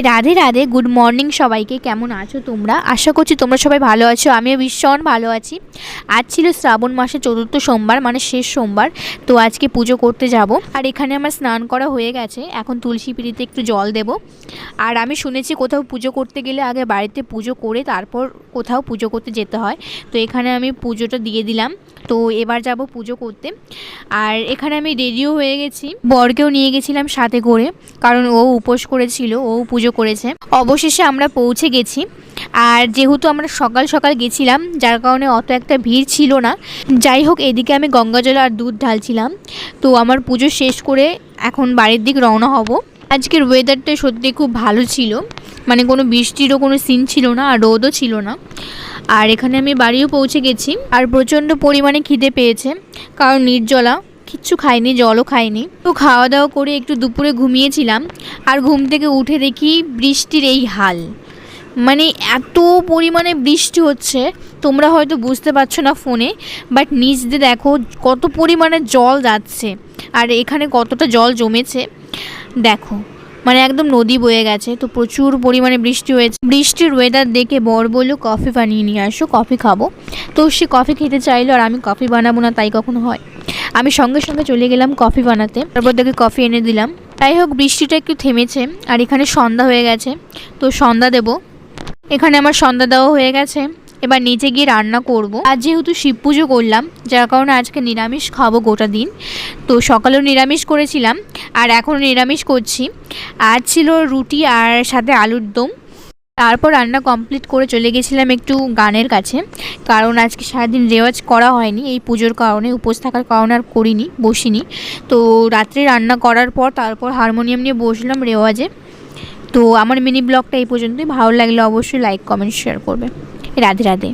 Radhe Radhe, good morning সবাইকে। কেমন আছো তোমরা? আশা করছি তোমরা সবাই ভালো আছো। আমিও ভীষণ ভালো আছি। আজ ছিল শ্রাবণ মাসের চতুর্থ সোমবার, মানে শেষ সোমবার। তো আজকে পুজো করতে যাব। আর এখানে আমার স্নান করা হয়ে গেছে। এখন তুলসী পিড়িতে একটু জল দেব। আর আমি শুনেছি কোথাও পুজো করতে গেলে আগে বাড়িতে পুজো করে তারপর কোথাও পুজো করতে যেতে হয়। তো এখানে আমি পুজোটা দিয়ে দিলাম। তো এবার যাব পুজো করতে। আর এখানে আমি রেডিও হয়ে গেছি, বরকেও নিয়ে গেছিলাম সাথে করে, কারণ ও উপোস করেছিল, ও পুজো করেছে। অবশেষে আমরা পৌঁছে গেছি। আর যেহেতু আমরা সকাল সকাল গেছিলাম, যার কারণে অত একটা ভিড় ছিল না। যাই হোক, এদিকে আমি গঙ্গাজল আর দুধ ঢালছিলাম। তো আমার পুজো শেষ করে এখন বাড়ির দিক রওনা হব। আজকের ওয়েদারটা সত্যি খুব ভালো ছিল, মানে কোনো বৃষ্টিরও কোনো সিন ছিল না, আর রোদও ছিল না। আর এখানে আমি বাড়িও পৌঁছে গেছি। আর প্রচণ্ড পরিমাণে খিদে পেয়েছে, কারণ নির্জলা কিচ্ছু খাইনি, জলও খাইনি। তো খাওয়া দাওয়া করে একটু দুপুরে ঘুমিয়েছিলাম। আর ঘুম থেকে উঠে দেখি বৃষ্টির এই হাল, মানে এত পরিমাণে বৃষ্টি হচ্ছে, তোমরা হয়তো বুঝতে পারছো না ফোনে, বাট নিচ দিয়ে দেখো কত পরিমাণে জল যাচ্ছে। আর এখানে কতটা জল জমেছে দেখো, মানে একদম নদী বয়ে গেছে। তো প্রচুর পরিমাণে বৃষ্টি হয়েছে। বৃষ্টির ওয়েদার দেখে বর বললো কফি বানিয়ে নিয়ে আসো, কফি খাবো। তো সে কফি খেতে চাইলো, আর আমি কফি বানাবো না তাই কখনো হয়? আমি সঙ্গে সঙ্গে চলে গেলাম কফি বানাতে। তারপর তাকে কফি এনে দিলাম। যাই হোক, বৃষ্টিটা একটু থেমেছে। আর এখানে সন্ধ্যা হয়ে গেছে, তো সন্ধ্যা দেব। এখানে আমার সন্ধ্যা দেওয়া হয়ে গেছে। এবার নিচে গিয়ে রান্না করব। আর যেহেতু শিব পুজো করলাম, যার কারণে আজকে নিরামিষ খাবো গোটা দিন। তো সকালেও নিরামিষ করেছিলাম, আর এখনও নিরামিষ করছি। আজ ছিল রুটি আর সাথে আলুর দম। তারপর রান্না কমপ্লিট করে চলে গেছিলাম একটু গানের কাছে, কারণ আজকে সারাদিন রেওয়াজ করা হয়নি, এই পুজোর কারণে, উপোস থাকার কারণে আর করিনি, বসিনি। তো রাত্রে রান্না করার পর তারপর হারমোনিয়াম নিয়ে বসলাম রেওয়াজে। তো আমার মিনি ব্লগটা এই পর্যন্তই। ভালো লাগলে অবশ্যই লাইক, কমেন্ট, শেয়ার করবে। রাধে রাধে।